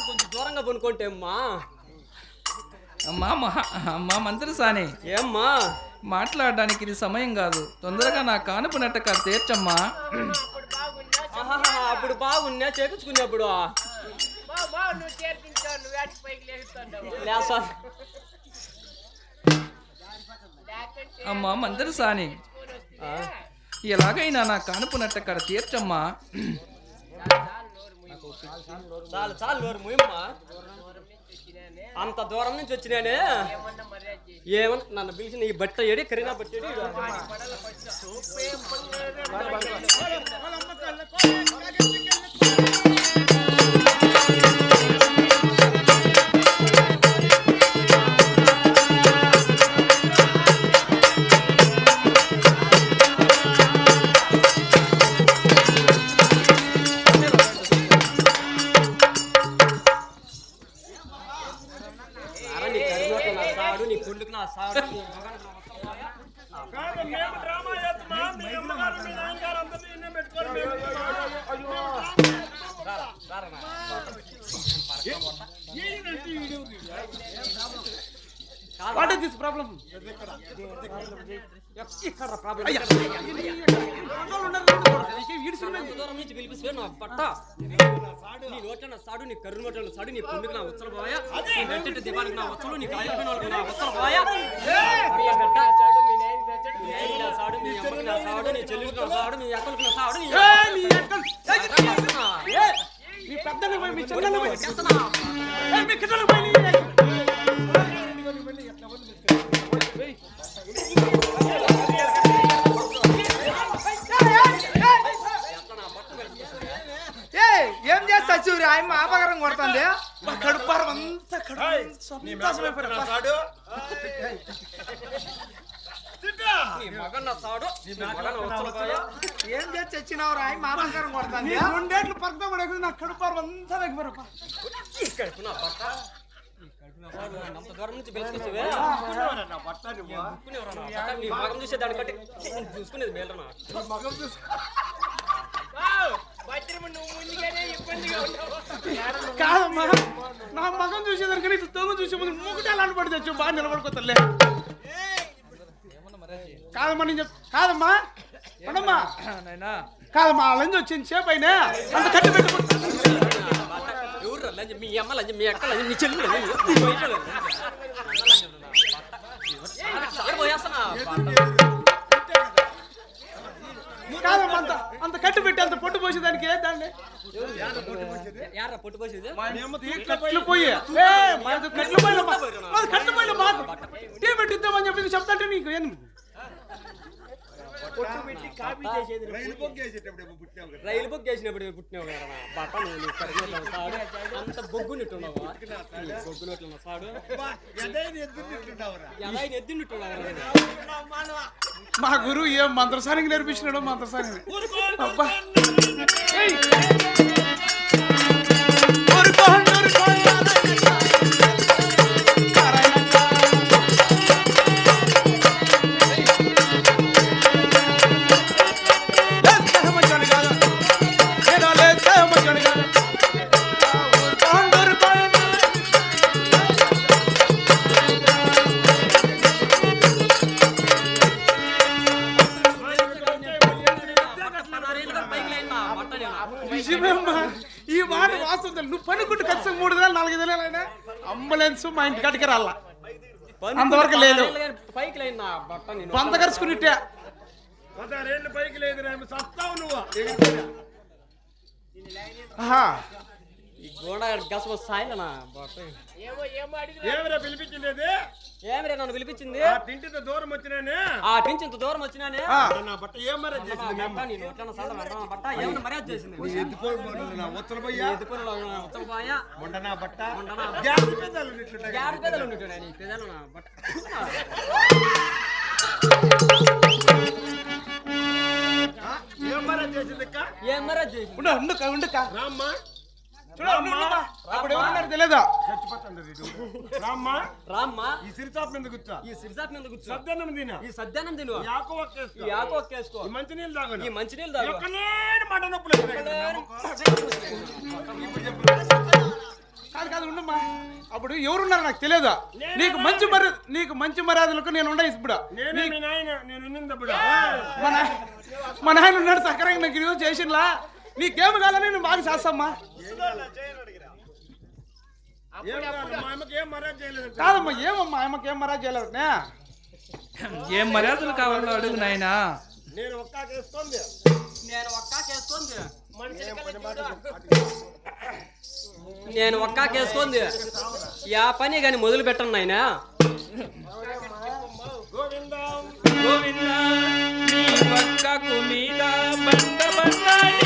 కొంచెం దూరంగా పనుకుంటే అమ్మా. అమ్మా మంత్రసాని, ఏమ్మా మాట్లాడడానికి ఇది సమయం కాదు. తొందరగా నా కానుపు నెట్టక తీర్చమ్మా. అప్పుడు బాగున్నా చేపించుకున్నప్పుడు అమ్మా మంత్రసాని, ఎలాగైనా నా కానుపు నెట్టక తీర్చమ్మా. చాలు చాలు నోరు ముయమ్మా. అంత దూరం నుంచి వచ్చినానే ఏమన్నా నన్ను పిలిచి నీ బట్ట ఏడి కరీనా బట్టేడి నీ పుండుకు నా సాడు ప్రాబ్లం దూరం నుంచి పిలిపిస్తే నా పట్ట నీ నోట్ల సాడు, నీ కర్రు నోట్ల సాడు, నీ పుండుకు నా ఉచ్చల పోయా, నీ గట్టి దివానికి నా ఉచ్చలు, నీ కాయలపైన వాళ్ళకి నా ఉచ్చల పోయా, నీ గడ్డ సాడు, నీ అమ్మకి నా సాడు, నీ చెల్లికి నా సాడు, నీ అక్కలకి నా సాడు, నీ పెద్దలు మీ చిన్నలు ఏం చేస్తా చూరి ఆయన ఆపకరం కొడుతుంది. కడుపారం అంతా ఏం చేసి చచ్చినావు ఆయన ఆపకరం కొడుతుంది. రెండేళ్ళు పక్కన కూడా నాకు కడుపారం అంతా దగ్గర అంత దూరం నుంచి పిలుచుకొస్తే నీ మగం చూసే దాన్ని బట్టి చూసుకునేది మేలనా. కాదమ్మా, నా మగం చూసేదానికని ఇట్లా తొంగ చూసే ముందు ముక్కటే అలాంటి పడి తెచ్చు బాగా నిలబడుకోతలే. కాదమ్మా నేను కాదమ్మా పడమ్మా కాదమ్మా లంజ్ వచ్చింది సేపు అయినా అంత కట్టి పెట్టుకుంటా. ఎవరు లంజ్? మీ అమ్మ లంజ్, మీ అక్క లంజ్, మీ చెల్లి లంజ్, కాదమ్మా అంత కట్టి పెట్టి అంత పొట్టు పోసేదానికి ఏ దాన్ని యారా పొట్టు పోసేది కట్లు పోయి కట్లు పోయిన మాకు టీ పెట్టిద్దామని చెప్పి చెప్తాంటే నీకు ఏం రైలు బుక్ చేసినప్పుడు పుట్టినావు కదా బట్ట సాడు అంత బొగ్గునిట్టున్నావు బొగ్గునట్లు సాడు ఎద్దునిట్టున్నావు. మా గురువు ఏం మంత్రసానికి నేర్పించినాడు మంత్రసాని. ఈ మాట వాస్తవం. నువ్వు పనుకుంటూ ఖచ్చితంగా 3 నెలలు 4 నెలలు అయినా అంబులెన్స్ మా ఇంటి కట్టుకు రాలా అంతవరకు లేదు. పంత కరుచుకునిట్టే పైకి లేదు నువ్వు ఈ గోడ గస సాయిలనా ఏమిరా పిలిపించింది? ఏమిరా నన్ను పిలిపించింది? ఇంటితో దూరం వచ్చినానే ఇంత దూరం వచ్చినానే నా బట్ట ఏం మర్యాద చేసింది? బట్ట ఏమన్నా మర్యాద చేసింది? నా బట్ట గ్యాస్ పెదలు ఉంటున్నాయి నీ పెదలు నా బట్ట ఏం మర్యాద చేసింది? ఏం మర్యాద చేసింది? ఉండుక రామ్మా తెలియదా రామ్మా రామ్మా ఈ సిరిచాప్ మీద కూర్చో. ఈ సిరిసాప్ మీద కూర్చో. సద్దన్నం తిను. ఈ సద్దానం తిను. ఈ ఆకు ఒక్కేసుకో. ఈ మంచినీళ్ళు తాగు. ఈ మంచినీళ్ళు తాగు. ఒక్కలేని మాట నొప్పులు కాదమ్మా అప్పుడు ఎవరున్నారు నాకు తెలియదు. నీకు మంచి మర్యాదలకు నేను ఉండే ఇప్పుడు. నేనే మీ నాయన, నేను ఉన్నప్పుడు మా నాయన ఉన్నాడు సక్కరంగా నాకు ఈరోజు చేసినలా. నీకేమి కావాలని నేను బాగా చేస్తామ్మా. మా అమ్మకి ఏం మర్యాద చేయలేదు. కాదమ్మా ఏమమ్మా అమ్మకి ఏం మర్యాద చేయలేదు. ఏం మర్యాదలు కావాలో అడుగు నాయనా. నేను ఒక్క చేసుకుంది నేను ఒక్క కేసుకుంది యా పని గాని మొదలు పెట్టను నాయనా. గోవిందా గోవిందా నీ పక్కకు మీద బండ బండాడి